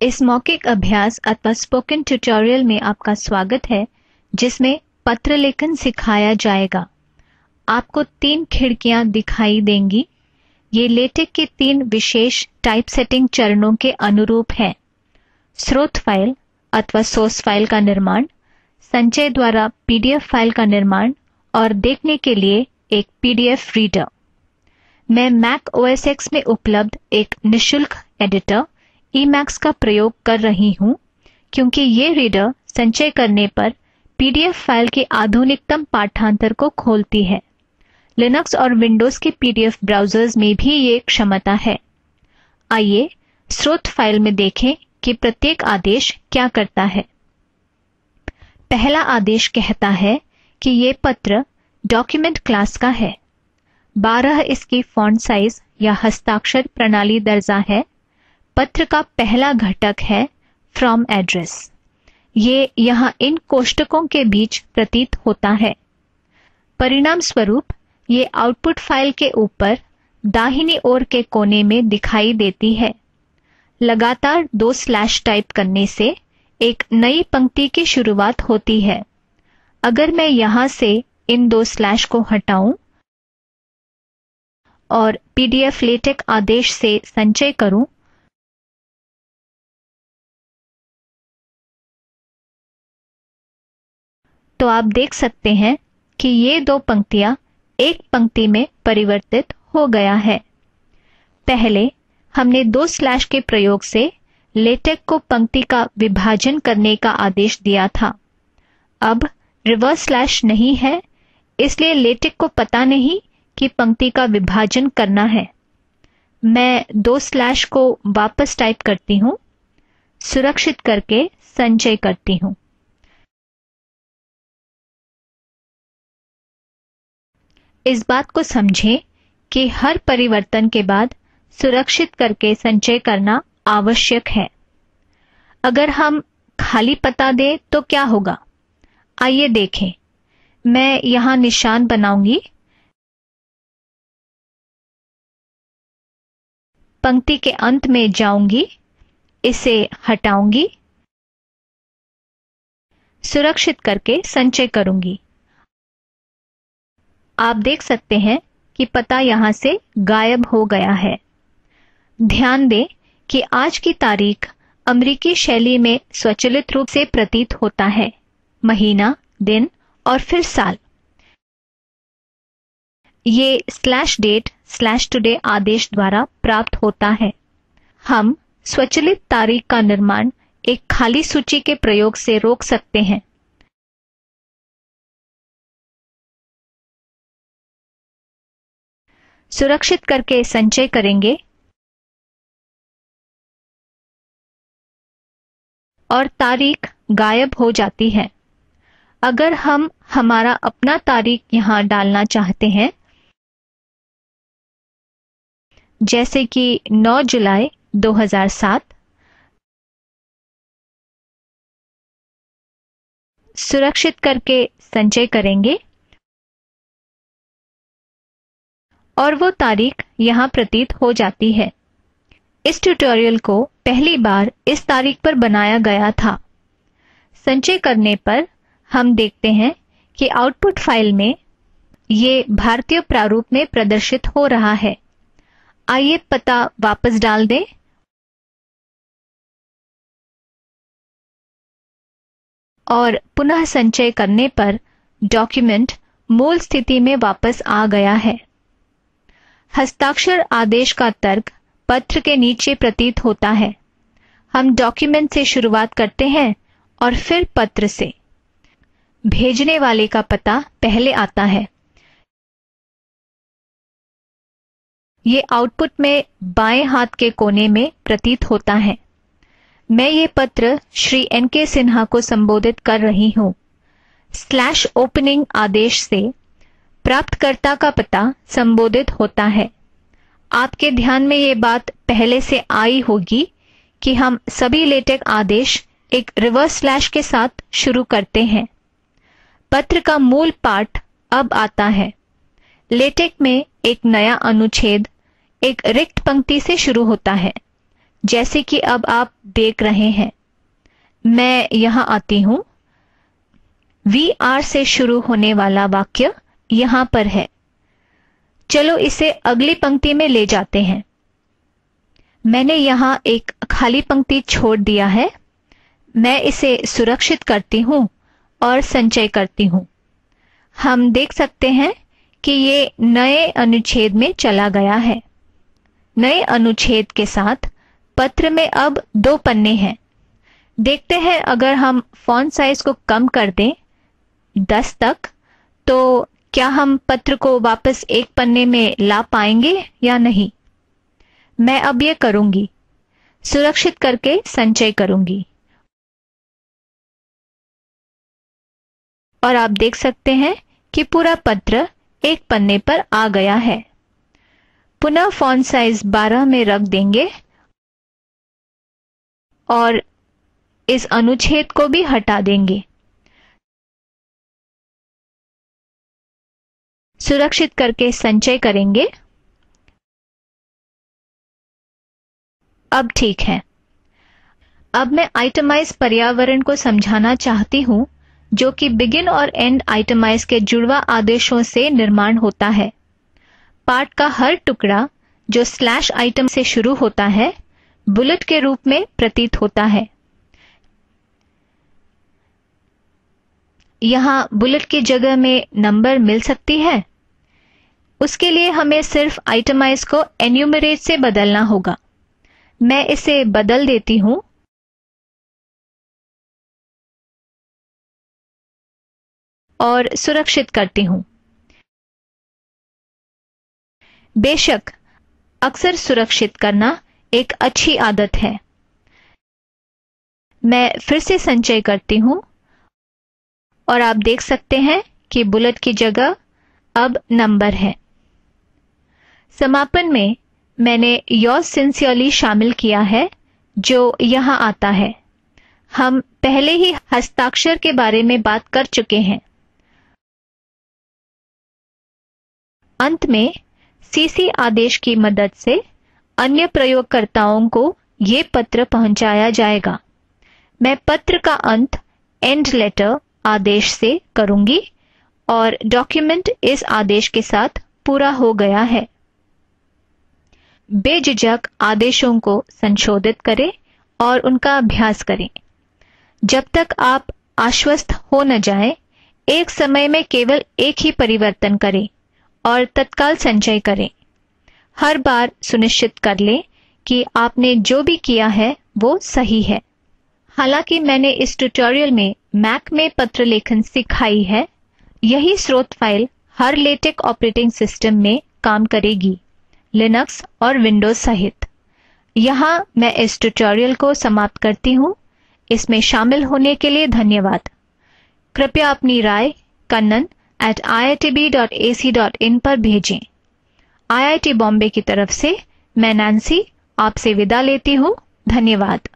इस मौखिक अभ्यास अथवा स्पोकन ट्यूटोरियल में आपका स्वागत है, जिसमें पत्र लेखन सिखाया जाएगा। आपको 3 खिड़कियां दिखाई देंगी। ये लेटेक के 3 विशेष टाइप सेटिंग चरणों के अनुरूप हैं। स्रोत फाइल अथवा सोर्स फाइल का निर्माण, संचय द्वारा पीडीएफ फाइल का निर्माण और देखने के लिए एक पीडीएफ रीडर। मैं मैक ओएस एक्स में उपलब्ध एक निशुल्क एडिटर ईमैक्स का प्रयोग कर रही हूँ, क्योंकि ये रीडर संचय करने पर पीडीएफ फाइल के आधुनिकतम पाठांतर को खोलती है। लिनक्स और विंडोज़ के पीडीएफ ब्राउज़र्स में भी ये क्षमता है। आइए स्रोत फाइल में देखें कि प्रत्येक आदेश क्या करता है। पहला आदेश कहता है कि ये पत्र डॉक्यूमेंट क्लास का है। 12 इसकी फॉन्ट साइज या हस्ताक्षर प्रणाली दर्जा है। पत्र का पहला घटक है फ्रॉम एड्रेस। ये यहाँ इन कोष्टकों के बीच प्रतीत होता है। परिणाम स्वरूप ये आउटपुट फाइल के ऊपर दाहिनी ओर के कोने में दिखाई देती है। लगातार 2 स्लैश टाइप करने से एक नई पंक्ति की शुरुआत होती है। अगर मैं यहाँ से इन 2 स्लैश को हटाऊं और पीडीएफ लेटेक आदेश से संचय करूं, तो आप देख सकते हैं कि ये 2 पंक्तियां एक पंक्ति में परिवर्तित हो गया है। पहले हमने 2 स्लैश के प्रयोग से लेटेक को पंक्ति का विभाजन करने का आदेश दिया था। अब रिवर्स स्लैश नहीं है, इसलिए लेटेक को पता नहीं कि पंक्ति का विभाजन करना है। मैं 2 स्लैश को वापस टाइप करती हूँ, सुरक्षित करके संचय करती हूँ। इस बात को समझें कि हर परिवर्तन के बाद सुरक्षित करके संचय करना आवश्यक है। अगर हम खाली पता दें तो क्या होगा? आइए देखें। मैं यहाँ निशान बनाऊंगी, पंक्ति के अंत में जाऊंगी, इसे हटाऊंगी, सुरक्षित करके संचय करूंगी। आप देख सकते हैं कि पता यहाँ से गायब हो गया है। ध्यान दें कि आज की तारीख अमेरिकी शैली में स्वचालित रूप से प्रतीत होता है। महीना, दिन और फिर साल। ये /date/today आदेश द्वारा प्राप्त होता है। हम स्वचालित तारीख का निर्माण एक खाली सूची के प्रयोग से रोक सकते हैं। सुरक्षित करके संचय करेंगे और तारीख गायब हो जाती है। अगर हम हमारा अपना तारीख यहाँ डालना चाहते हैं, जैसे कि 9 जुलाई 2007, सुरक्षित करके संचय करेंगे और वो तारीख यहाँ प्रतीत हो जाती है। इस ट्यूटोरियल को पहली बार इस तारीख पर बनाया गया था। संचय करने पर हम देखते हैं कि आउटपुट फाइल में ये भारतीय प्रारूप में प्रदर्शित हो रहा है। आइए पता वापस डाल दें और पुनः संचय करने पर डॉक्यूमेंट मूल स्थिति में वापस आ गया है। हस्ताक्षर आदेश का तर्क पत्र के नीचे प्रतीत होता है। हम डॉक्यूमेंट से शुरुआत करते हैं और फिर पत्र से। भेजने वाले का पता पहले आता है। ये आउटपुट में बाएं हाथ के कोने में प्रतीत होता है। मैं ये पत्र श्री एन.के. सिन्हा को संबोधित कर रही हूँ। /opening आदेश से प्राप्तकर्ता का पता संबोधित होता है। आपके ध्यान में ये बात पहले से आई होगी कि हम सभी लेटेक आदेश एक रिवर्स स्लैश के साथ शुरू करते हैं। पत्र का मूल पाठ अब आता है। लेटेक में एक नया अनुच्छेद एक रिक्त पंक्ति से शुरू होता है, जैसे कि अब आप देख रहे हैं। मैं यहां आती हूं। वी आर से शुरू होने वाला वाक्य यहां पर है। चलो इसे अगली पंक्ति में ले जाते हैं। मैंने यहां एक खाली पंक्ति छोड़ दिया है। मैं इसे सुरक्षित करती हूं और संचय करती हूं। हम देख सकते हैं कि ये नए अनुच्छेद में चला गया है। नए अनुच्छेद के साथ पत्र में अब 2 पन्ने हैं। देखते हैं अगर हम फॉन्ट साइज को कम कर दें 10 तक, तो क्या हम पत्र को वापस एक पन्ने में ला पाएंगे या नहीं। मैं अब ये करूंगी, सुरक्षित करके संचय करूंगी और आप देख सकते हैं कि पूरा पत्र एक पन्ने पर आ गया है। पुनः फॉन्ट साइज 12 में रख देंगे और इस अनुच्छेद को भी हटा देंगे। सुरक्षित करके संचय करेंगे। अब ठीक है। अब मैं आइटमाइज पर्यावरण को समझाना चाहती हूं, जो कि बिगिन और एंड आइटमाइज के जुड़वा आदेशों से निर्माण होता है। पाठ का हर टुकड़ा जो स्लैश आइटम से शुरू होता है, बुलेट के रूप में प्रतीत होता है। यहां बुलेट की जगह में नंबर मिल सकती है। उसके लिए हमें सिर्फ आइटमाइज को एन्यूमरेट से बदलना होगा। मैं इसे बदल देती हूं और सुरक्षित करती हूं। बेशक अक्सर सुरक्षित करना एक अच्छी आदत है। मैं फिर से संचय करती हूं और आप देख सकते हैं कि बुलेट की जगह अब नंबर है। समापन में मैंने योर्स सिंसियरली शामिल किया है, जो यहां आता है। हम पहले ही हस्ताक्षर के बारे में बात कर चुके हैं। अंत में सीसी आदेश की मदद से अन्य प्रयोगकर्ताओं को ये पत्र पहुंचाया जाएगा। मैं पत्र का अंत एंड लेटर आदेश से करूंगी और डॉक्यूमेंट इस आदेश के साथ पूरा हो गया है। बेझिझक आदेशों को संशोधित करें और उनका अभ्यास करें। जब तक आप आश्वस्त हो न जाएं, एक समय में केवल एक ही परिवर्तन करें और तत्काल संचय करें। हर बार सुनिश्चित कर लें कि आपने जो भी किया है वो सही है। हालांकि मैंने इस ट्यूटोरियल में मैक में पत्र लेखन सिखाई है, यही स्रोत फाइल हर लेटेक ऑपरेटिंग सिस्टम में काम करेगी, लिनक्स और विंडोज सहित। यहाँ मैं इस ट्यूटोरियल को समाप्त करती हूँ। इसमें शामिल होने के लिए धन्यवाद। कृपया अपनी राय kannan@iitb.ac.in पर भेजें। IIT बॉम्बे की तरफ से मैं नैन्सी आपसे विदा लेती हूँ। धन्यवाद।